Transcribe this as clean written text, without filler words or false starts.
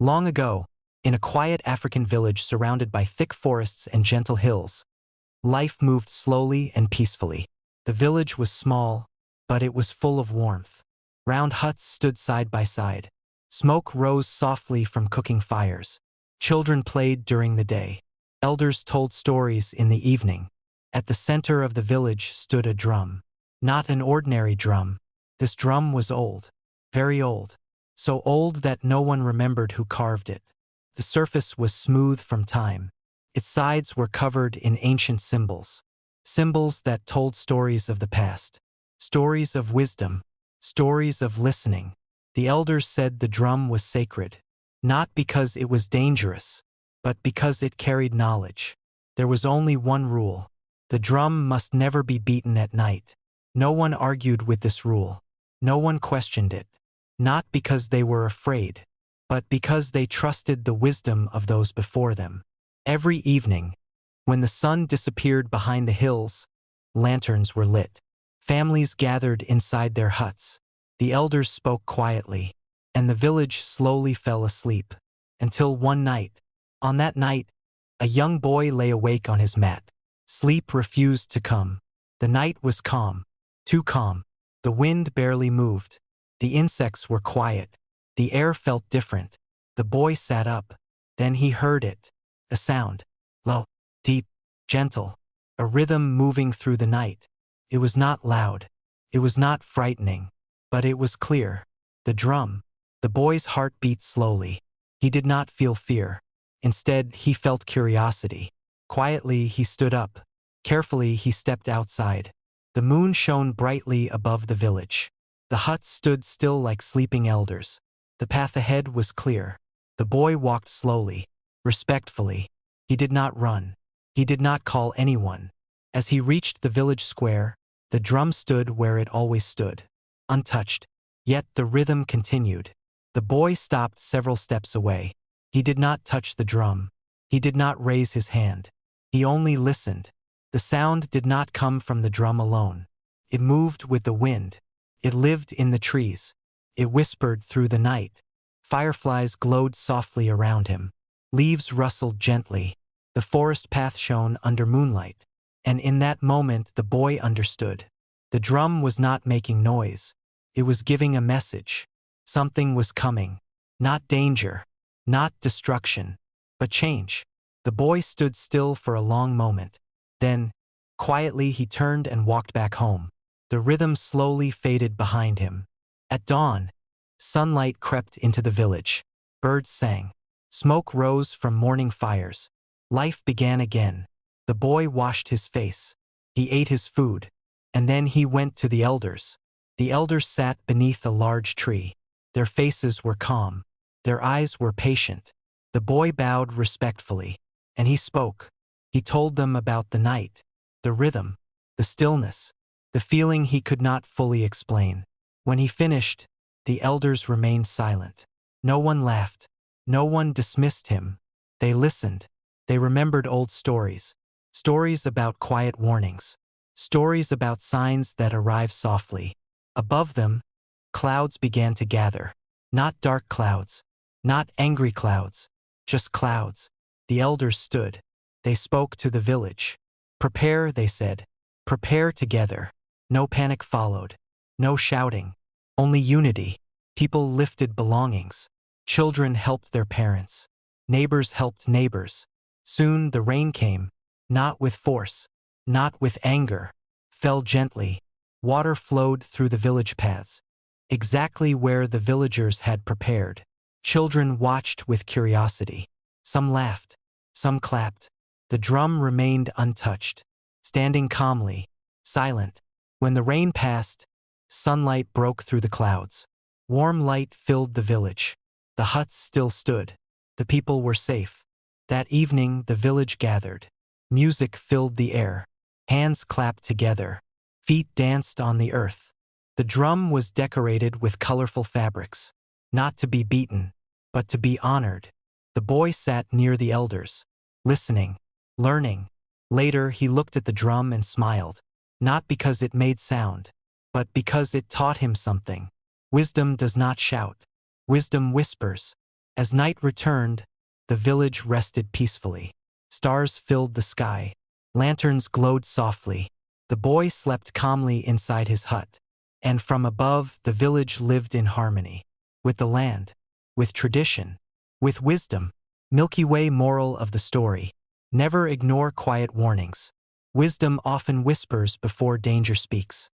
Long ago, in a quiet African village surrounded by thick forests and gentle hills, life moved slowly and peacefully. The village was small, but it was full of warmth. Round huts stood side by side. Smoke rose softly from cooking fires. Children played during the day. Elders told stories in the evening. At the center of the village stood a drum. Not an ordinary drum. This drum was old, very old. So old that no one remembered who carved it. The surface was smooth from time. Its sides were covered in ancient symbols. Symbols that told stories of the past. Stories of wisdom. Stories of listening. The elders said the drum was sacred. Not because it was dangerous, but because it carried knowledge. There was only one rule. The drum must never be beaten at night. No one argued with this rule. No one questioned it. Not because they were afraid, but because they trusted the wisdom of those before them. Every evening, when the sun disappeared behind the hills, lanterns were lit. Families gathered inside their huts. The elders spoke quietly, and the village slowly fell asleep. Until one night. On that night, a young boy lay awake on his mat. Sleep refused to come. The night was calm, too calm. The wind barely moved. The insects were quiet. The air felt different. The boy sat up. Then he heard it. A sound. Low, deep, gentle. A rhythm moving through the night. It was not loud. It was not frightening. But it was clear. The drum. The boy's heart beat slowly. He did not feel fear. Instead, he felt curiosity. Quietly, he stood up. Carefully, he stepped outside. The moon shone brightly above the village. The huts stood still like sleeping elders. The path ahead was clear. The boy walked slowly, respectfully. He did not run. He did not call anyone. As he reached the village square, the drum stood where it always stood, untouched. Yet the rhythm continued. The boy stopped several steps away. He did not touch the drum. He did not raise his hand. He only listened. The sound did not come from the drum alone. It moved with the wind. It lived in the trees. It whispered through the night. Fireflies glowed softly around him. Leaves rustled gently. The forest path shone under moonlight. And in that moment the boy understood. The drum was not making noise. It was giving a message. Something was coming. Not danger. Not destruction. But change. The boy stood still for a long moment. Then, quietly he turned and walked back home. The rhythm slowly faded behind him. At dawn, sunlight crept into the village. Birds sang. Smoke rose from morning fires. Life began again. The boy washed his face. He ate his food. And then he went to the elders. The elders sat beneath a large tree. Their faces were calm. Their eyes were patient. The boy bowed respectfully. And he spoke. He told them about the night, the rhythm, the stillness, the feeling he could not fully explain. When he finished, the elders remained silent. No one laughed. No one dismissed him. They listened. They remembered old stories. Stories about quiet warnings. Stories about signs that arrive softly. Above them, clouds began to gather. Not dark clouds. Not angry clouds. Just clouds. The elders stood. They spoke to the village. Prepare, they said. Prepare together. No panic followed. No shouting. Only unity. People lifted belongings. Children helped their parents. Neighbors helped neighbors. Soon the rain came. Not with force. Not with anger. Fell gently. Water flowed through the village paths. Exactly where the villagers had prepared. Children watched with curiosity. Some laughed. Some clapped. The drum remained untouched, standing calmly, silent. When the rain passed, sunlight broke through the clouds. Warm light filled the village. The huts still stood. The people were safe. That evening the village gathered. Music filled the air. Hands clapped together. Feet danced on the earth. The drum was decorated with colorful fabrics. Not to be beaten, but to be honored. The boy sat near the elders, listening. Learning. Later, he looked at the drum and smiled, not because it made sound, but because it taught him something. Wisdom does not shout. Wisdom whispers. As night returned, the village rested peacefully. Stars filled the sky. Lanterns glowed softly. The boy slept calmly inside his hut. And from above, the village lived in harmony. With the land, with tradition, with wisdom. Milky Way moral of the story: never ignore quiet warnings. Wisdom often whispers before danger speaks.